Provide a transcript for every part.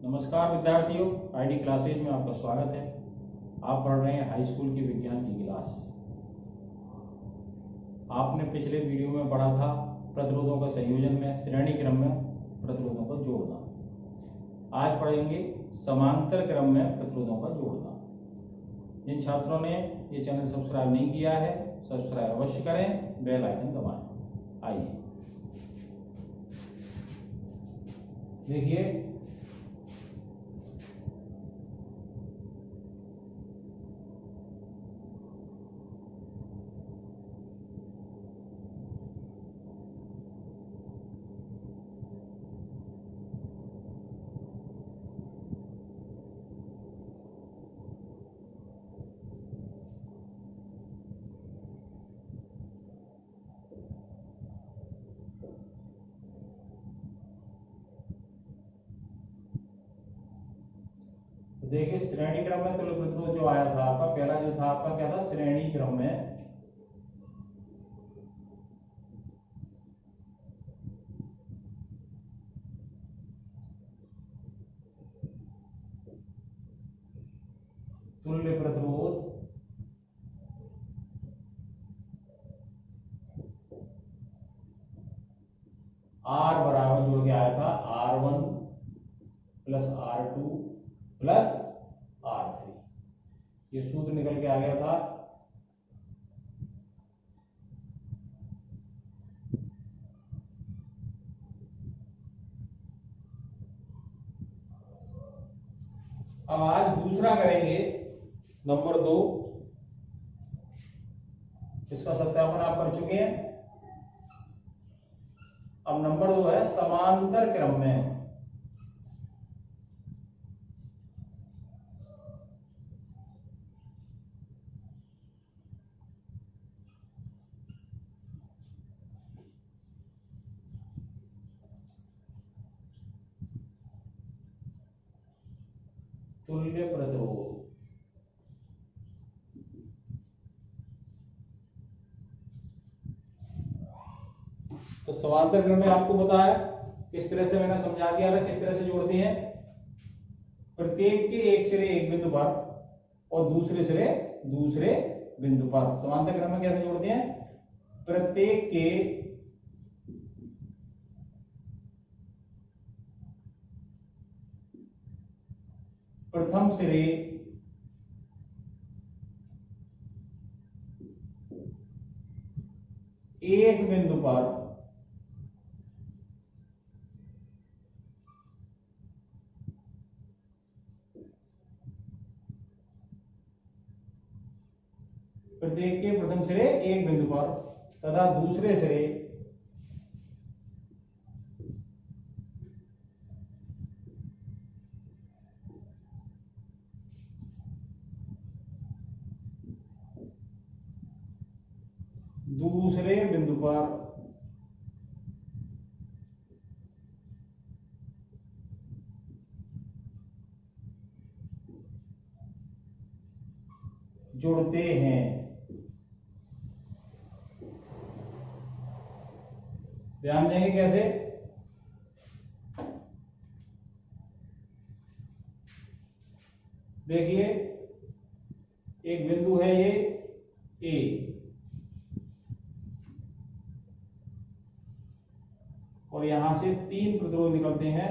नमस्कार विद्यार्थियों, ID classes में आपका स्वागत है। आप पढ़ रहे हैं हाई स्कूल की विज्ञान की क्लास। आपने पिछले वीडियो में पढ़ा था प्रतिरोधों के संयोजन में श्रेणी क्रम में प्रतिरोधों को जोड़ना। आज पढ़ेंगे समांतर क्रम में प्रतिरोधों का जोड़ना। जिन छात्रों ने ये चैनल सब्सक्राइब नहीं किया है, सब्सक्राइब अवश्य करें, बेल आइकन दबाएं। आइए देखिए, देखिए श्रेणी क्रम में तुल्य प्रतिरोध जो आया था आपका, पहला जो था आपका क्या था, श्रेणी क्रम में तुल्य प्रतिरोध R बराबर जोड़ के आया था R1 plus R2 plus R3। ये सूत्र निकल के आ गया था। अब आज दूसरा करेंगे, नंबर 2। इसका सत्यापन आप कर चुके हैं। अब नंबर 2 है समांतर क्रम में तुल्य प्रतिरोध। तो समांतर क्रम में आपको बताया किस तरह से, मैंने समझा दिया था किस तरह से जोड़ते हैं। प्रत्येक के एक सिरे एक बिंदु पर और दूसरे सिरे दूसरे बिंदु पर। समांतर क्रम में कैसे जोड़ते हैं? प्रत्येक के प्रथम सिरे एक बिंदु पर प्रत्येक के प्रथम सिरे एक बिंदु पर तथा दूसरे सिरे दूसरे बिंदु पर जुड़ते हैं। ध्यान देंगे कैसे। देखिए, एक बिंदु है ये ए, और यहां से 3 प्रतिरोध निकलते हैं।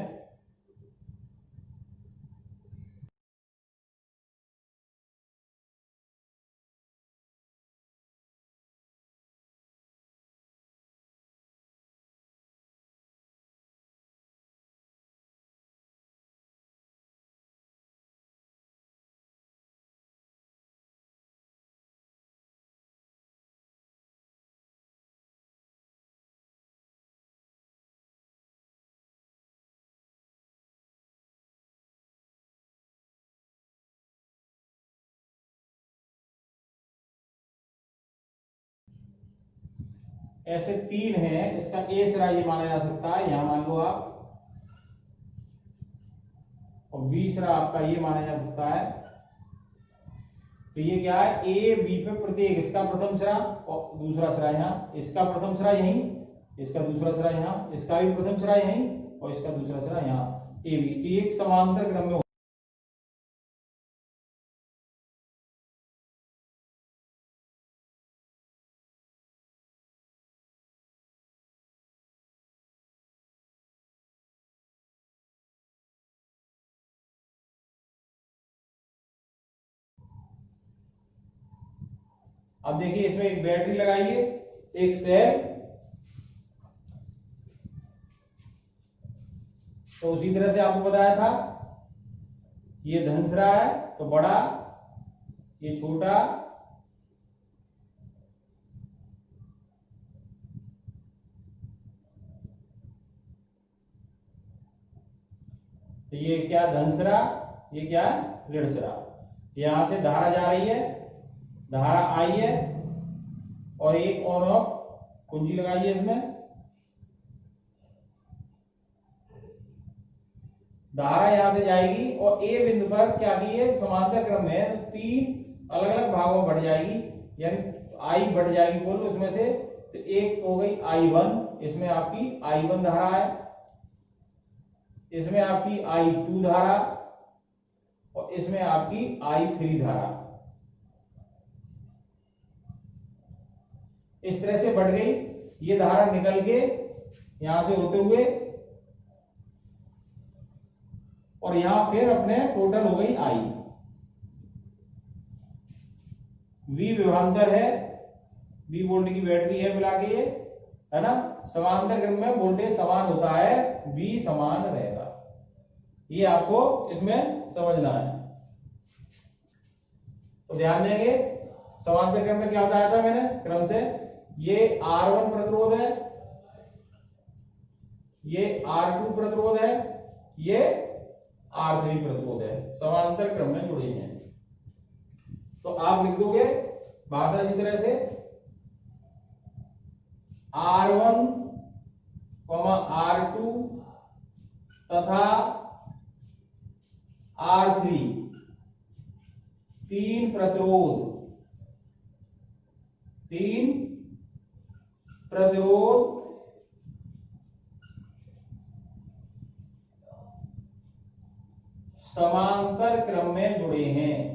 ऐसे 3 हैं। इसका ए सिरा ये माना जा सकता है, यहां मान लो आप, और बी सिरा आपका ये माना जा सकता है। तो ये क्या है, ए बी पे प्रत्येक, इसका प्रथम सिरा और दूसरा सिरा यहां, इसका प्रथम सिरा यहीं, इसका दूसरा सिरा यहां, इसका भी प्रथम सिरा यहीं और इसका दूसरा सिरा यहां। ए बी, तो ये एक समांतर क्रम में। अब देखिए इसमें एक बैटरी लगाइए, एक सेल, तो उसी तरह से आपको बताया था, ये धंस रहा है तो बड़ा, ये छोटा, तो ये क्या धंस रहा, ये क्या ऋण रहा। यहां से धारा जा रही है, धारा आई है, और एक ऑन ऑफ कुंजी लगाइए इसमें। धारा यहां से जाएगी और ए बिंदु पर क्या की है, समांतर क्रम में है तो 3 अलग अलग भागों में बढ़ जाएगी, यानी आई बढ़ जाएगी बोलो उसमें से। तो एक हो गई I1, इसमें आपकी I1 धारा है, इसमें आपकी I2 धारा, और इसमें आपकी I3 धारा। इस तरह से बढ़ गई। ये धारा निकल के यहां से होते हुए और यहां फिर अपने टोटल हो गई I। V विभवांतर है, V वोल्ट की बैटरी है मिला के, ये है ना। समांतर क्रम में वोल्टेज समान होता है, V समान रहेगा, ये आपको इसमें समझना है। तो ध्यान देंगे, समांतर क्रम में क्या बताया था मैंने क्रम से, ये R1 प्रतिरोध है, ये R2 प्रतिरोध है, ये R3 प्रतिरोध है, समांतर क्रम में जुड़े हैं। तो आप लिख दोगे भाषा इसी तरह से, R1, R2 तथा R3 तीन प्रतिरोध समांतर क्रम में जुड़े हैं।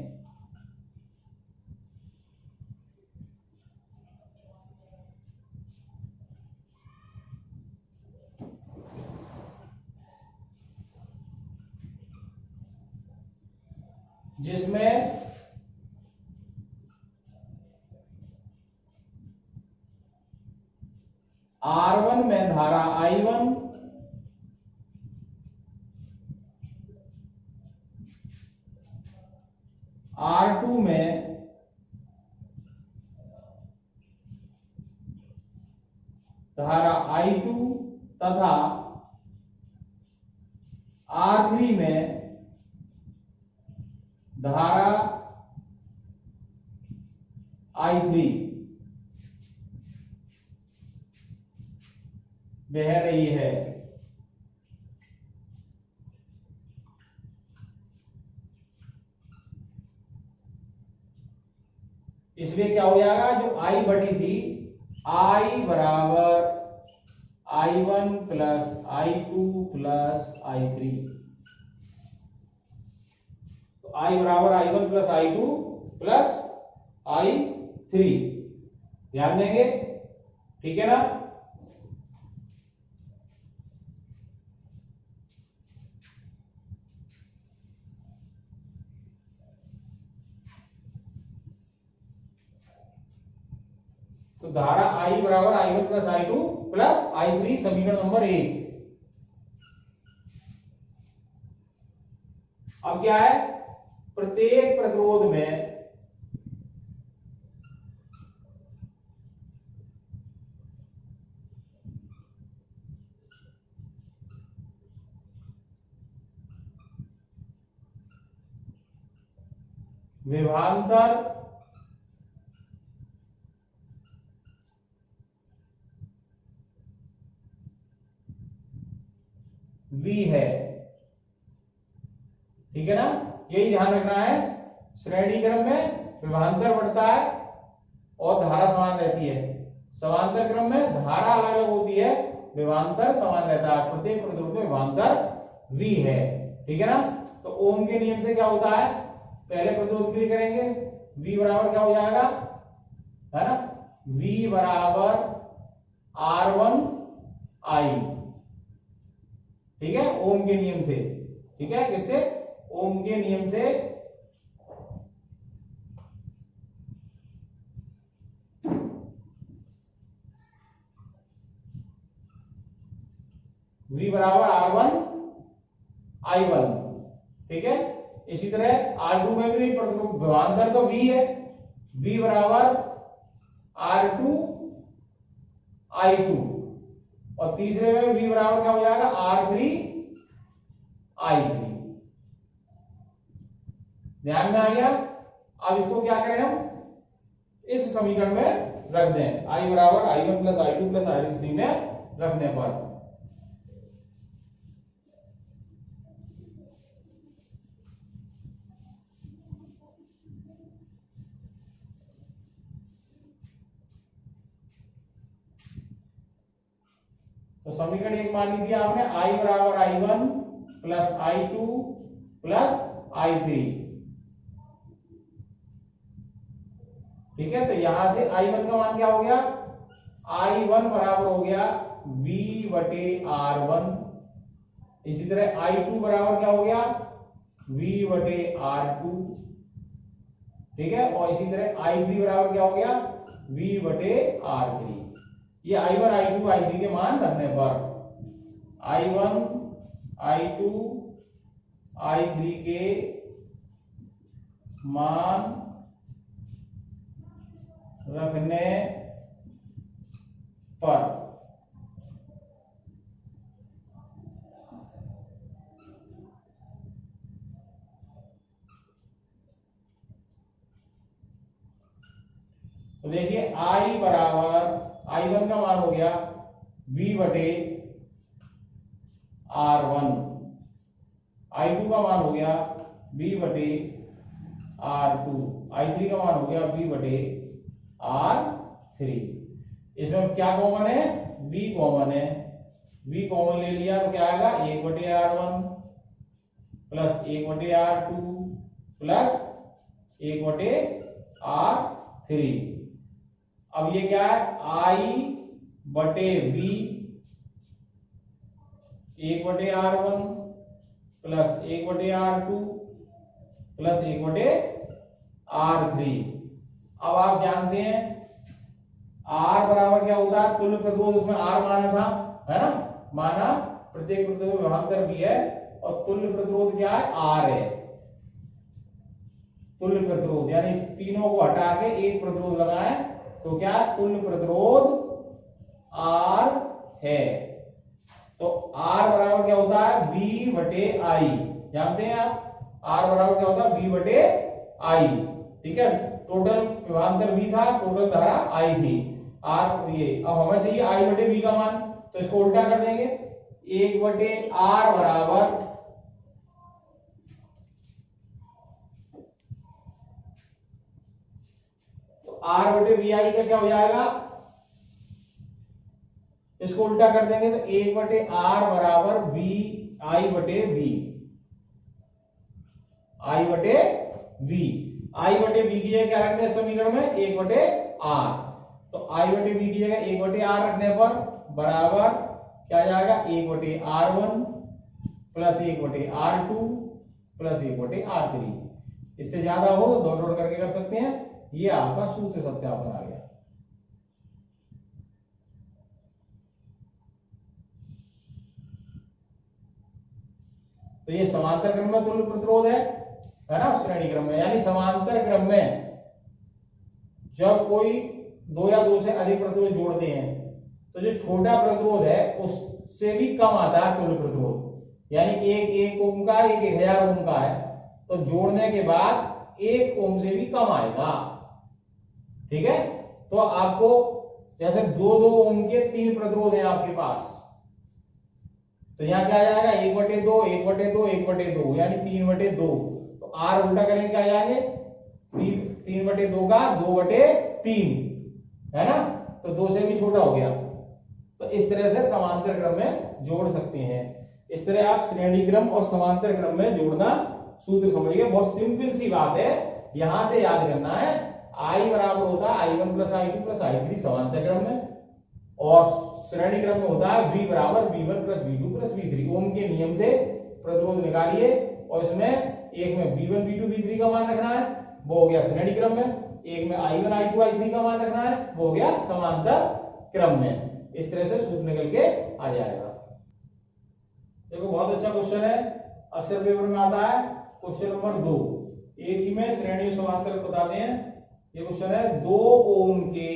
जिसमें R1 में धारा I1, R2 में धारा I2 तथा R3 में धारा I3 बह रही है। इसलिए क्या हो जाएगा, जो I बटी थी, I बराबर I1 plus I2 plus I3, तो I बराबर I1 plus I2 plus I3, ध्यान देंगे, ठीक है ना। तो धारा I बराबर I1 plus I2 plus I3, समीकरण नंबर 1। अब क्या है, प्रत्येक प्रतिरोध में विभवांतर V है, ठीक है ना। यही ध्यान रखना है, श्रेणी क्रम में विभवांतर बढ़ता है और धारा समान रहती है, समांतर क्रम में धारा अलग अलग होती है, विभवांतर समान रहता है। प्रत्येक प्रतिरोध में विभवांतर V है, ठीक है ना। तो ओम के नियम से क्या होता है, पहले प्रतिरोध के लिए करेंगे, V बराबर क्या हो जाएगा, है ना, V बराबर R1I, ठीक है, ओम के नियम से, ठीक है, किससे, ओम के नियम से V बराबर R1I1, ठीक है। इसी तरह R2 में भी विभवांतर तो V है, V बराबर R2I2, और तीसरे में V बराबर क्या हो जाएगा, R3I3। ध्यान में आ गया। अब इसको क्या करें हम, इस समीकरण में रख दें, I बराबर I1 plus I2 plus I3 में रखने पर तो समीकरण एक मान लीजिए आपने, I बराबर I1 plus I2 plus I3, ठीक है। तो यहां से I1 का मान क्या हो गया, I1 बराबर हो गया V बटे R1, इसी तरह I2 बराबर क्या हो गया, V बटे R2, ठीक है, और इसी तरह I3 बराबर क्या हो गया, V बटे R3। ये I1 I2 I3 के मान रखने पर I1 I2 I3 के मान रखने पर तो देखिए I बराबर I1 का मान हो गया V बटे R1, I2 का मान हो गया V बटे R2, I3 का मान हो गया V बटे R3। इसमें क्या कॉमन है, V कॉमन है, V कॉमन ले लिया तो क्या आएगा, 1 बटे R1 प्लस 1 बटे R2 प्लस 1 बटे R3। अब ये क्या है, I बटे V 1 बटे R1 प्लस 1 बटे R2 प्लस 1 बटे R3। अब आप जानते हैं R बराबर क्या होता है, तुल्य प्रतिरोध, उसमें R माना था, है ना, माना प्रत्येक प्रतिरोध विभवांतर भी है, और तुल्य प्रतिरोध क्या है, R है। तुल्य प्रतिरोध यानी इस तीनों को हटा के एक प्रतिरोध लगाए तो क्या, तुल्य प्रतिरोध R है। तो R बराबर क्या होता है, V बटे I, जानते हैं आप, R बराबर क्या होता है, V बटे I, ठीक है। टोटल विभवांतर V था, टोटल धारा I थी, R ये, अब हमें चाहिए I बटे V का मान, तो इसको उल्टा कर देंगे, 1 बटे R बराबर R बटे VI का क्या हो जाएगा, इसको उल्टा कर देंगे तो 1 बटे R बराबर I बटे V, I बटे V, I बटे V की जगह क्या रखते हैं समीकरण में, 1 बटे R, तो I बटे V की जगह 1 बटे R रखने पर बराबर क्या जाएगा, 1 बटे R1 प्लस 1 बटे R2 प्लस 1 बटे R3। इससे ज्यादा हो तो डॉट डॉट करके कर सकते हैं, ये आपका सूत्र सत्यापन आ गया। तो ये समांतर क्रम में तुल्य प्रतिरोध है ना, श्रेणी क्रम में, यानी समांतर क्रम में जब कोई 2 या 2 से अधिक प्रतिरोध जोड़ते हैं तो जो छोटा प्रतिरोध है उससे भी कम आता है तुल्य प्रतिरोध, यानी 1 ओम का 1000 ओम का है तो जोड़ने के बाद 1 ओम से भी कम आएगा, ठीक है। तो आपको जैसे 2 ओम के 3 प्रतिरोध हैं आपके पास, तो यहां क्या आ जाएगा, 1/2 1/2 1/2 यानी 3/2, तो R उल्टा करेंगे क्या आ जाएंगे, 3/2 का 2/3, है ना, तो 2 से भी छोटा हो गया। तो इस तरह से समांतर क्रम में जोड़ सकते हैं। इस तरह आप श्रेणी क्रम और समांतर क्रम में जोड़ना सूत्र समझिए, बहुत सिंपल सी बात है, यहां से याद करना है। आई बराबर होता है I1 plus I2 plus I3 समांतर क्रम में, और श्रेणी क्रम में होता है V बराबर V1 plus V2 plus V3। ओम के नियम से प्रतिरोध निकालिए, और इसमें एक में V1 V2 V3 का मान रखना है, वो हो गया श्रेणी क्रम में, एक में I1 I2 I3 का मान रखना है, वो हो गया समांतर क्रम में। इस तरह से सूत्र निकल के आ जाएगा। देखो बहुत अच्छा क्वेश्चन है, अक्सर पेपर में आता है। क्वेश्चन नंबर 2, एक ही में श्रेणी और समांतर बताते हैं। ये क्वेश्चन है 2 ओम के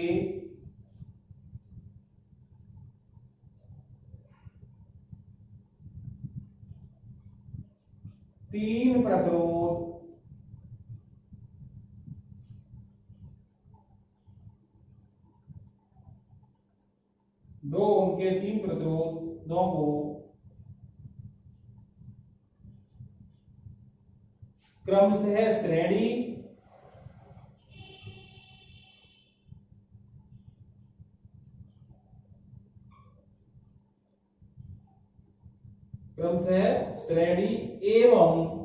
3 प्रतिरोध प्रतिरोधों को क्रमशः श्रेणी एवं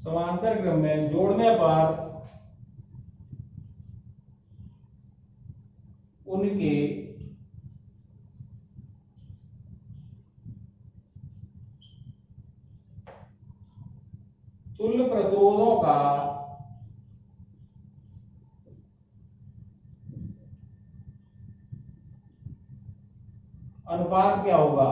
समांतर क्रम में जोड़ने पर उनके तुल्य प्रतिरोधों का अनुपात क्या होगा।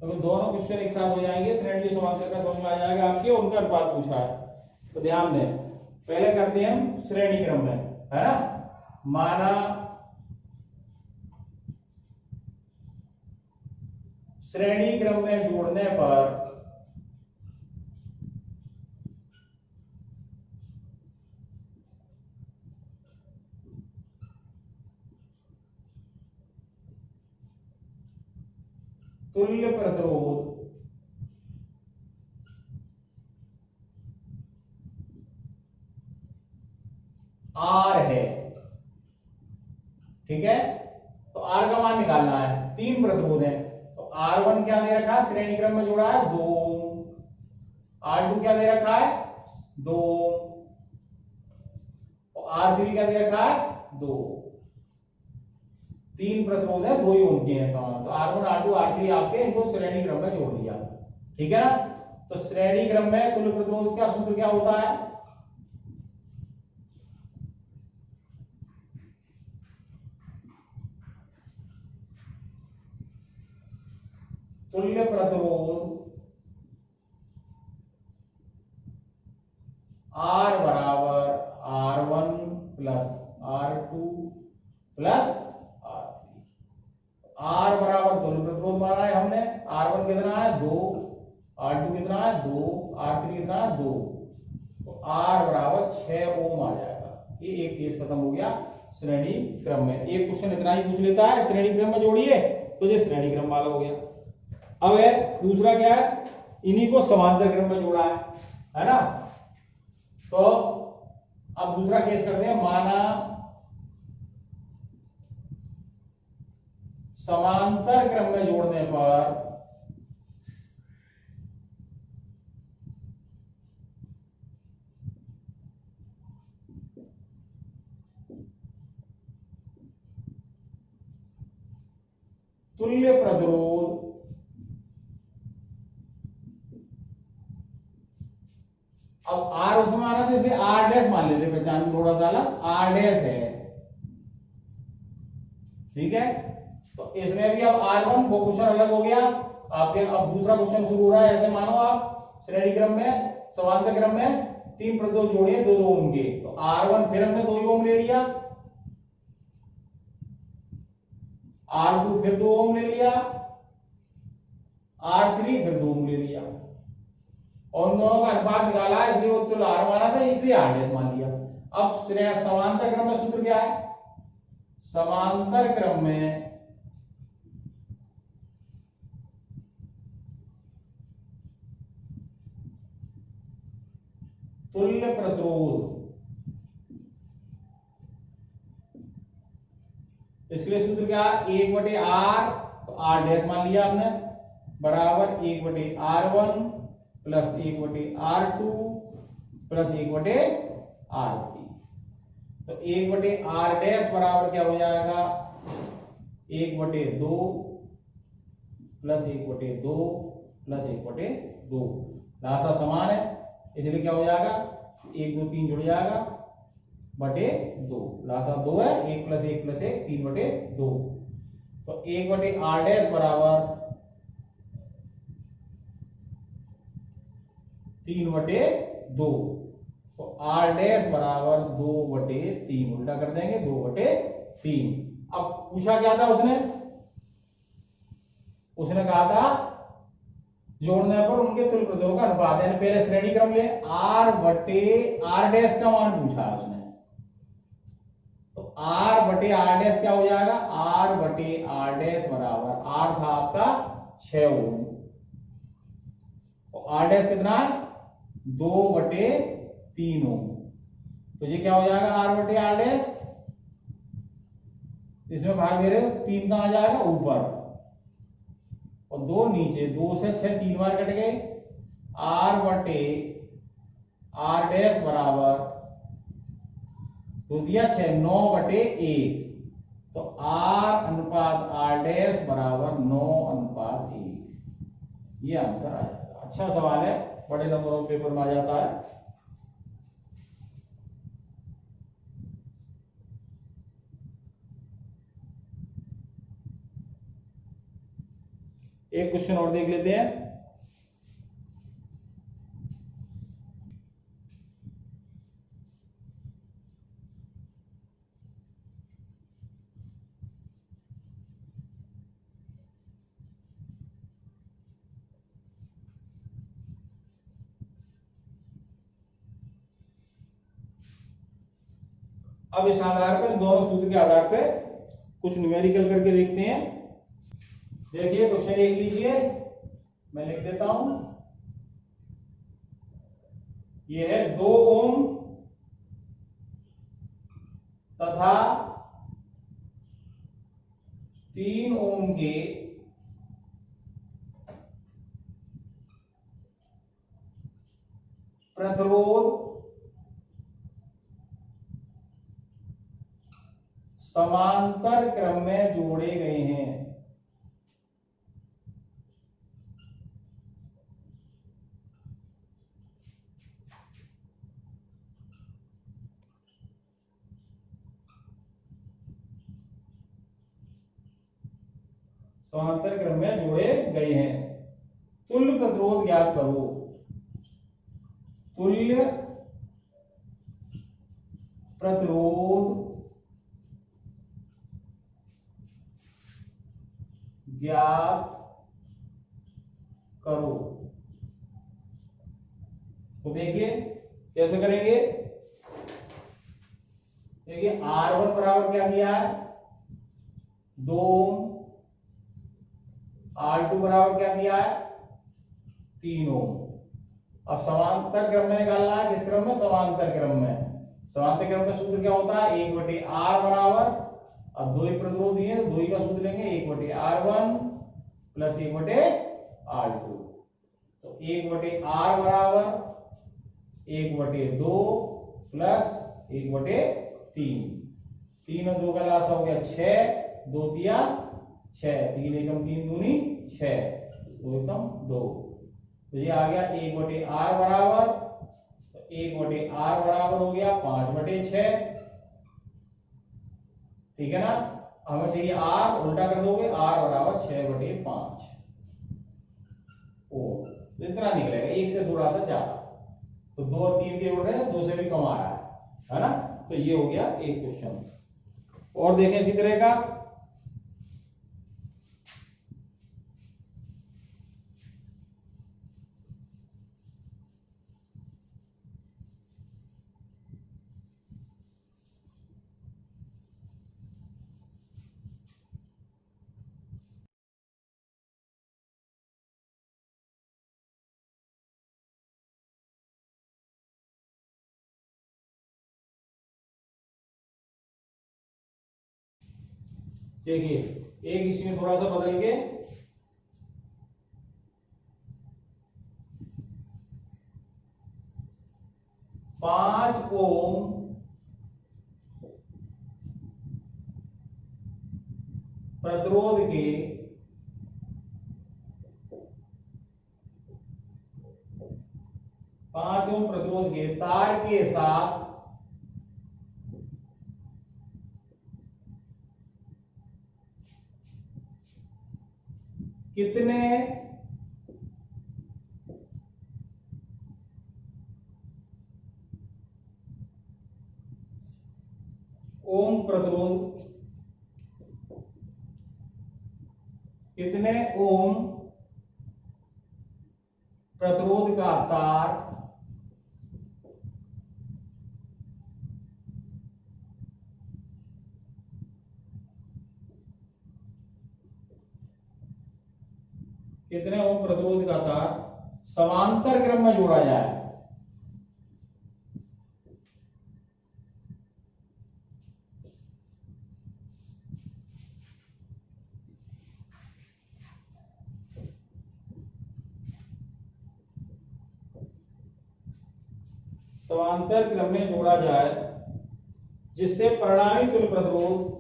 तो दोनों क्वेश्चन एक साथ हो जाएंगे, श्रेणी समांतर का समझ में आ जाएगा आपके, उनका अनुपात पूछा है। तो ध्यान दें, पहले करते हैं हम श्रेणी क्रम में, है ना। माना श्रेणी क्रम में जोड़ने पर तुल्य प्रतिरोध R है, ठीक है। तो R का मान निकालना है, 3 प्रतिरोध है, तो R1 क्या दे रखा है, श्रेणी क्रम में जोड़ा है 2, R2 क्या दे रखा है 2, और R3 क्या दे रखा है 2। 3 प्रतिरोध है, 2 ही ओम के हैं समान, तो R1 R2 R3 आपके, इनको श्रेणी क्रम में जोड़ दिया, ठीक है ना। तो श्रेणी क्रम में तुल्य प्रतिरोध का सूत्र क्या होता है, तुल्य प्रतिरोध R बराबर R1 plus R2 plus R3। R बराबर तुल्य प्रतिरोध माना है हमने, R1 कितना है 2, R2 कितना है 2, R3 कितना है 2, तो R बराबर 6 ओम आ जाएगा। ये एक केस खत्म हो गया श्रेणी क्रम में। एक क्वेश्चन इतना ही पूछ लेता है, श्रेणी क्रम में जोड़िए, तो ये श्रेणी क्रम वाला हो गया। अब है दूसरा क्या है, इन्हीं को समांतर क्रम में जोड़ा है ना। तो अब दूसरा केस करते हैं, माना समांतर क्रम में जोड़ने पर तुल्य प्रतिरोध अब R उसमें आना तो इसलिए R डैश मान लेते, पहचान में थोड़ा सा अलग R डैश है, ठीक है। तो इसमें भी अब R1 वो क्वेश्चन अलग हो गया आपके। अब दूसरा क्वेश्चन शुरू हो रहा है, ऐसे मानो आप श्रेणी क्रम में समांतर क्रम में 3 प्रतिरोध जोड़े 2 ओम के, तो R1 फिर हमने 2 ओम ले लिया, R2 फिर 2 ओम ले लिया, R3 फिर 2 ओम ले लिया, और उन दोनों का अनुपात निकाला है, इसलिए वो तुल्य आर माना था, इसलिए आर डैश मान लिया। अब समांतर क्रम में सूत्र क्या है? समांतर क्रम में तुल्य प्रतिरोध, इसलिए सूत्र क्या है? 1/r, तो आर डैश मान लिया हमने, बराबर 1/r1 plus 1/r2 plus 1/r3। तो 1/r डैश बराबर क्या हो जाएगा? 1/2 प्लस 1/2 प्लस 1/2, लासा समान है, इसलिए क्या हो जाएगा? 1 2 3 जुड़ जाएगा, बटे 2, लासा 2 है, 1 प्लस 1 प्लस 1 3/2। तो 1/r डैश बराबर 3/2, तो r डैश बराबर 2/3, उल्टा कर देंगे 2/3। अब पूछा क्या था उसने? उसने कहा था जोड़ने पर उनके तुल्य प्रतिरोध का अनुपात, यानी पहले श्रेणी क्रम ले, r डैश का मान पूछा है उसने, तो r/r डैश क्या हो जाएगा? r/r डैश बराबर, r था आपका 6 ओम, और r डैश कितना है? 2/3 ओम। तो ये क्या हो जाएगा? r/r डैश, इसमें भाग दे रहे हो, 3 कहां आ जाएगा? ऊपर, और 2 नीचे, 2 से 6 3 बार कट गए, r/r डैश बराबर 2 दिया 6, 9/1, तो r/r डैश बराबर 9/1। ये आंसर आ जाएगा। अच्छा सवाल है, बड़े नंबरों के पेपर में आ जाता है। एक क्वेश्चन और देख लेते हैं। अब इस आधार पर, दोनों सूत्र के आधार पर कुछ न्यूमेरिकल करके देखते हैं। देखिए क्वेश्चन 1 लीजिए, मैं लिख देता हूं। यह है 2 ओम तथा 3 ओम के प्रतिरोध समांतर क्रम में जोड़े गए हैं। समांतर क्रम में जोड़े गए हैं। तुल्य प्रतिरोध ज्ञात करो। तुल्य प्रतिरोध ज्ञात करो। तो देखिए कैसे करेंगे। देखिए R1 बराबर क्या दिया है? 2 ओम। R2 बराबर क्या दिया है? 3 ओम। अब समांतर क्रम में निकालना है। किस क्रम में? समांतर क्रम में। समांतर क्रम में सूत्र क्या होता है? 1/r बराबर, अब 2 ही प्रतिरोध दिए तो 2 ही का सूत्र लेंगे, 1/r1 प्लस 1/r2। तो 1/r बराबर 1/2 प्लस 1/3। 3 और 2 का लासा हो गया 6, 2 दिया 6, 3 एकम 3 दूनी 6, 2 एकम 2। तो ये आ गया 1/r बराबर, तो 1/r बराबर हो गया 5/6। ठीक है ना। हमें चाहिए r, उल्टा कर दोगे, r बराबर 6/5। ओ तो इतना निकलेगा, 1 से थोड़ा सा ज्यादा। तो 2 और 3 के उड़ रहे हैं, 2 से भी कम आ रहा है ना। तो ये हो गया एक क्वेश्चन। और देखें इसी तरह का। देखिए एक इसमें थोड़ा सा बदल के 5 ओम प्रतिरोध के 5 ओम प्रतिरोध के तार के साथ कितने ओम प्रतिरोध, कितने ओम प्रतिरोध का तार कितने ओम प्रतिरोध का तार समांतर क्रम में जोड़ा जाए। समांतर क्रम में जोड़ा जाए जिससे परिणामी तुल्य प्रतिरोध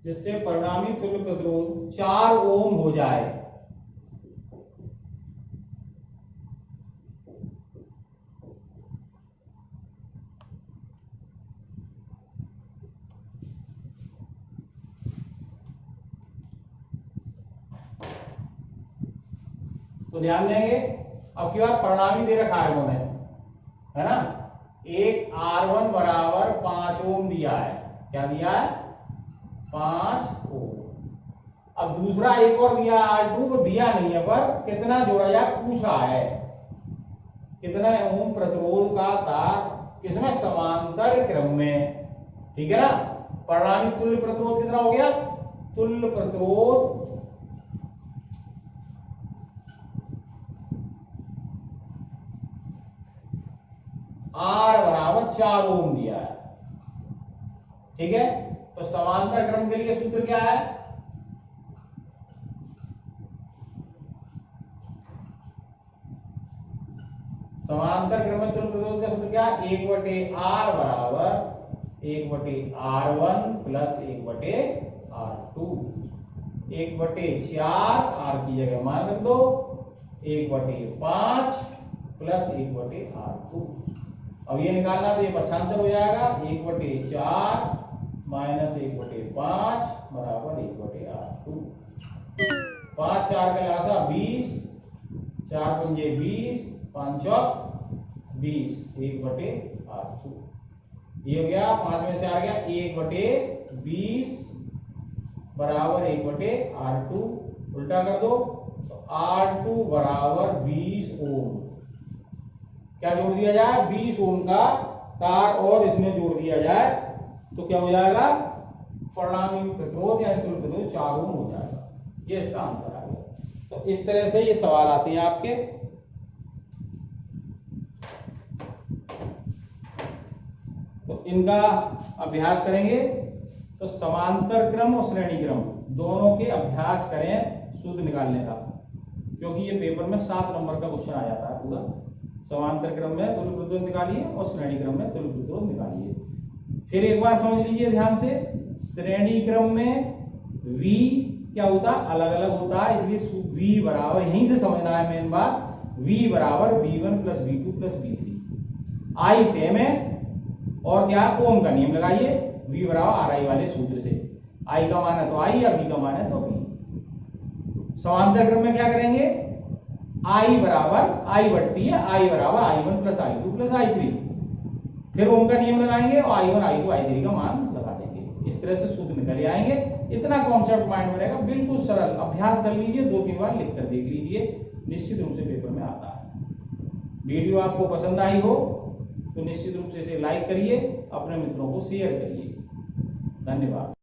जिससे परिणामी तुल्य प्रतिरोध 4 ओम हो जाए। तो ध्यान देंगे, अब की बार परिणामी दे रखा है उन्होंने, है ना। एक R1 बराबर 5 ओम दिया है, क्या दिया है 5 ओम। अब दूसरा एक और दिया R2 को दिया नहीं है, पर कितना जोड़ा जाए पूछा है। कितना ओम प्रतिरोध का तार किसमें समांतर क्रम में, ठीक है ना। परिणामी तुल्य प्रतिरोध कितना हो गया, तुल्य प्रतिरोध R बराबर 4 ओम दिया है, ठीक है। तो समांतर क्रम के लिए सूत्र क्या है, समांतर क्रम में तुल्य प्रतिरोध का सूत्र क्या है, 1/R बराबर 1/R1 प्लस 1/R2। 1/4 R की जगह मान रख दो, 1/5 प्लस 1/R2। अब ये निकालना तो ये पक्षांतर हो जाएगा, 1/4 माइनस 1/5 बराबर 1/R2। 5 4 का लासा 20, 4 पंजे 20, 5 चौक 20, 1/R2। ये हो गया 5 में 4 गया 1/20 बराबर 1/R2। उल्टा कर दो तो R2 बराबर 20 ओम। क्या जोड़ दिया जाए, 20 ओम का तार और इसमें जोड़ दिया जाए तो क्या हो जाएगा, परिणामी प्रतिरोध यानी तुल्य प्रतिरोध 4 ओम हो जाएगा। ये इसका आंसर आ गया। तो इस तरह से ये सवाल आते हैं आपके। तो इनका अभ्यास करेंगे। तो समांतर क्रम और श्रेणी क्रम दोनों के अभ्यास करें सूत्र निकालने का, क्योंकि ये पेपर में 7 नंबर का क्वेश्चन आ जाता है पूरा। समांतर क्रम में तुल्य प्रतिरोध निकालिए और श्रेणी क्रम में तुल्य प्रतिरोध निकालिए। फिर एक बार समझ लीजिए ध्यान से, श्रेणी क्रम में V क्या होता है, अलग अलग होता है, इसलिए V बराबर, यहीं से समझना है मेन बात, V बराबर V1 plus V2 plus V3। I same है और क्या ओम का नियम लगाइए, V बराबर RI वाले सूत्र से। I का मान है तो I और V का मान है तो V। समांतर क्रम में क्या करेंगे, I बराबर I बढ़ती है, I बराबर I1 plus I2 plus I3। फिर ओम का नियम लगाएंगे और I1 I2 I3 का मान लगा देंगे। इस तरह से सूत्र निकल आएंगे। इतना कॉन्सेप्ट माइंड में रहेगा, बिल्कुल सरल। अभ्यास कर लीजिए, 2-3 बार लिख कर देख लीजिए, निश्चित रूप से पेपर में आता है। वीडियो आपको पसंद आई हो तो निश्चित रूप से इसे लाइक करिए, अपने मित्रों को शेयर करिए। धन्यवाद।